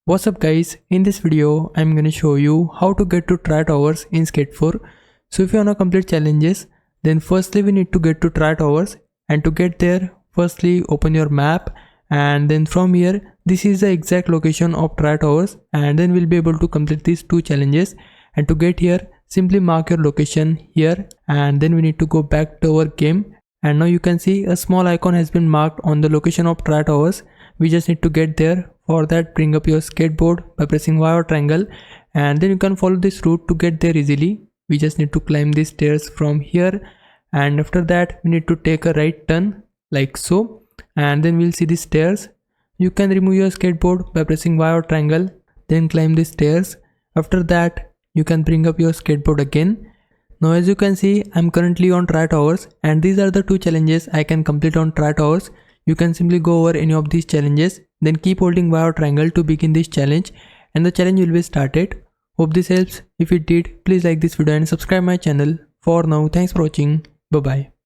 What's up guys, in this video I'm gonna show you how to get to try towers in Skate 4. So if you wanna complete challenges, then firstly we need to get to try towers, and to get there firstly open your map, and then from here this is the exact location of try towers, and then we'll be able to complete these two challenges. And to get here simply mark your location here, and then we need to go back to our game. And now you can see a small icon has been marked on the location of try towers. We just need to get there. For that, bring up your skateboard by pressing Y or triangle, and then you can follow this route to get there easily. We just need to climb these stairs from here, and after that we need to take a right turn like so, and then we'll see the stairs. You can remove your skateboard by pressing Y or triangle, then climb the stairs. After that you can bring up your skateboard again. Now as you can see, I'm currently on try towers, and these are the two challenges I can complete on try towers. You can simply go over any of these challenges, then keep holding Y or triangle to begin this challenge, and the challenge will be started. Hope this helps. If it did, please like this video and subscribe my channel. For now, thanks for watching. Bye bye.